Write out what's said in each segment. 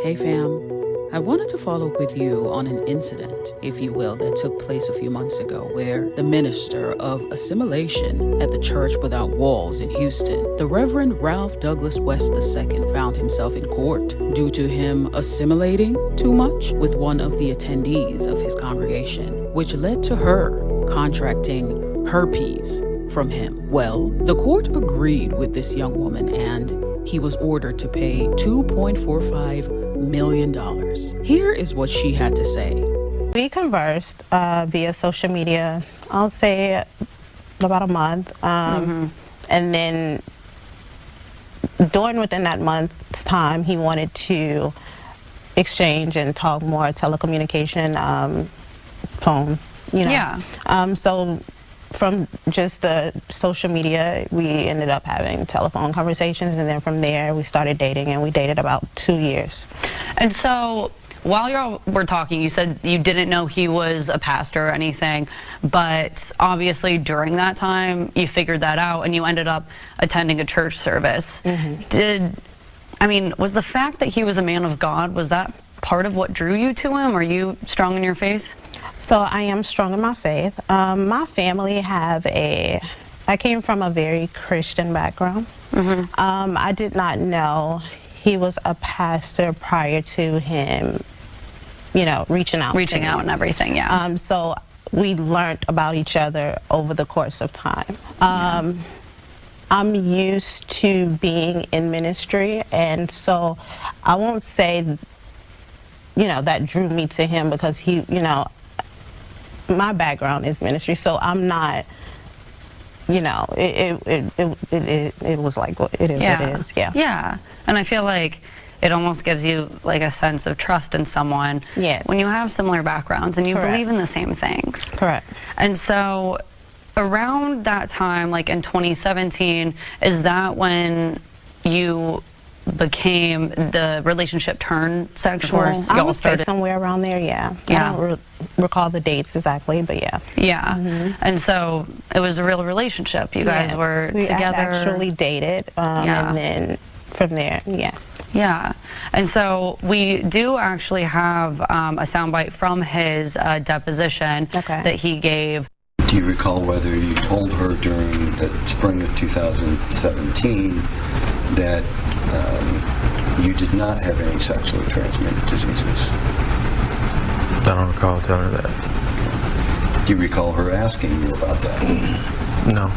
Hey fam, I wanted to follow up with you on an incident, if you will, that took place a few months ago where the minister of assimilation at the Church Without Walls in Houston, the Reverend Ralph Douglas West II, found himself in court due to him assimilating too much with one of the attendees of his congregation, which led to her contracting herpes from him. Well, the court agreed with this young woman and he was ordered to pay $2.45 million. Here is what she had to say. We conversed via social media, I'll say about a month. And then within that month's time, he wanted to exchange and talk more telecommunication, phone, you know. Yeah. So from just the social media, we ended up having telephone conversations, and then from there we started dating, and we dated about 2 years. And so while y'all were talking, you said you didn't know he was a pastor or anything, but obviously during that time you figured that out and you ended up attending a church service. Was the fact that he was a man of God, was that part of what drew you to him? Are you strong in your faith? So I am strong in my faith. My family I came from a very Christian background. I did not know he was a pastor prior to him, reaching out and everything, yeah. So we learned about each other over the course of time. I'm used to being in ministry, and so I won't say, that drew me to him because he, my background is ministry, so I'm not, it was like, it is what it is, yeah. Yeah, and I feel like it almost gives you like a sense of trust in someone when you have similar backgrounds and you believe in the same things. Correct. And so around that time, like in 2017, is that when you became, the relationship turned sexual? I would say somewhere around there, yeah. I don't recall the dates exactly, but yeah. Yeah. And so it was a real relationship. You guys were together. We actually dated, and then from there, yes. Yeah. And so we do actually have a soundbite from his deposition that he gave. Do you recall whether you told her during the spring of 2017 that you did not have any sexually transmitted diseases? I don't recall telling her that. Do you recall her asking you about that? No.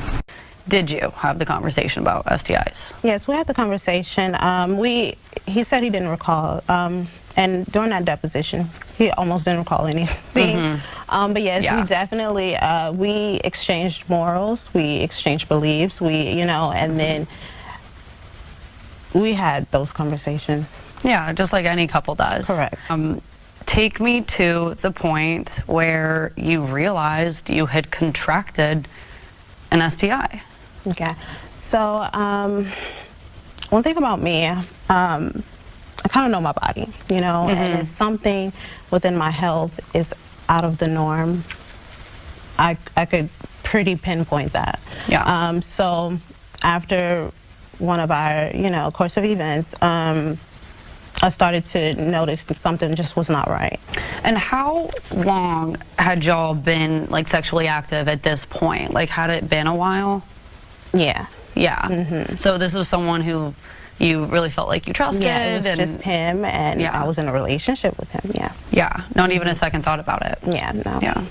Did you have the conversation about STIs? Yes, we had the conversation. He said he didn't recall. And during that deposition, he almost didn't recall anything. But yes, we definitely, we exchanged morals, we exchanged beliefs, and then we had those conversations. Yeah, just like any couple does. Correct. Take me to the point where you realized you had contracted an STI. Okay. So, one thing about me, I kind of know my body, and if something within my health is out of the norm, I could pretty pinpoint that. Yeah. So after one of our, course of events, I started to notice that something just was not right. And how long had y'all been like sexually active at this point? Like, had it been a while? Yeah. Yeah. So this was someone who you really felt like you trusted? Yeah, it was just him, and I was in a relationship with him, Yeah, not even a second thought about it. Yeah, no. Yeah.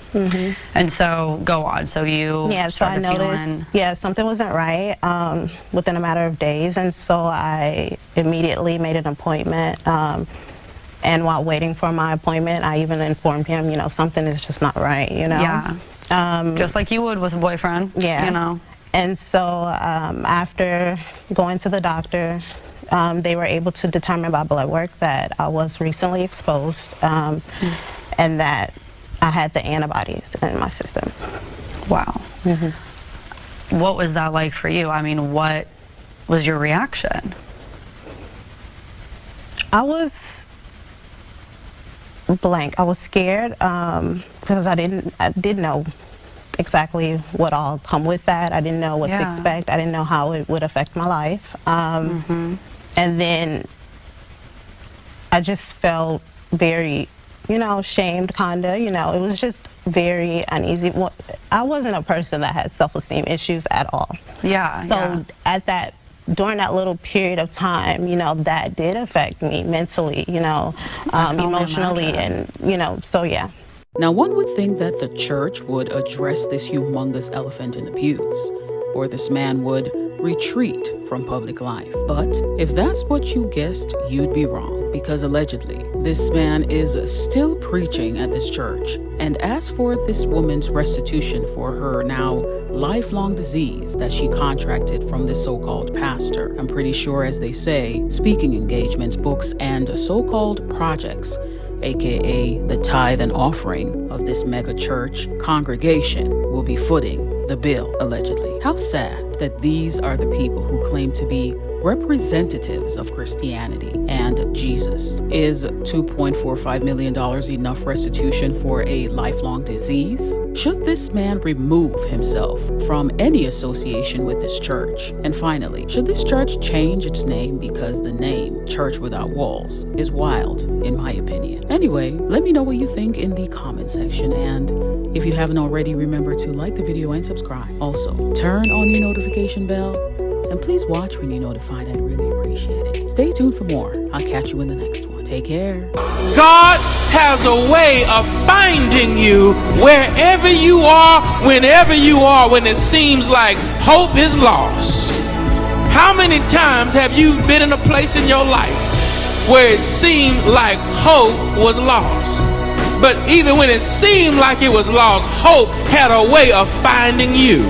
And so, go on, so you so I noticed, something wasn't right within a matter of days, and so I immediately made an appointment, and while waiting for my appointment, I even informed him, something is just not right, Yeah, just like you would with a boyfriend, And so after going to the doctor, they were able to determine by blood work that I was recently exposed and that I had the antibodies in my system. Wow. What was that like for you? I mean, what was your reaction? I was blank. I was scared because I didn't know exactly what all come with that. I didn't know what to expect. I didn't know how it would affect my life. And then I just felt very, shamed, kinda. It was just very uneasy. Well, I wasn't a person that had self-esteem issues at all. Yeah. So during that little period of time, that did affect me mentally, emotionally, and so yeah. Now, one would think that the church would address this humongous elephant in the pews, or this man would retreat from public life. But if that's what you guessed, you'd be wrong, because allegedly, this man is still preaching at this church. And as for this woman's restitution for her now lifelong disease that she contracted from this so-called pastor, I'm pretty sure, as they say, speaking engagements, books, and so-called projects, aka the tithe and offering of this mega church congregation, will be footing the bill, allegedly. How sad that these are the people who claim to be representatives of Christianity and Jesus. Is $2.45 million enough restitution for a lifelong disease? Should this man remove himself from any association with this church? And finally, should this church change its name, because the name Church Without Walls is wild, in my opinion? Anyway, let me know what you think in the comment section, and if you haven't already, remember to like the video and subscribe. Also, turn on your notification bell, and please watch when you're notified. I'd really appreciate it. Stay tuned for more. I'll catch you in the next one. Take care. God has a way of finding you wherever you are, whenever you are, when it seems like hope is lost. How many times have you been in a place in your life where it seemed like hope was lost? But even when it seemed like it was lost, hope had a way of finding you.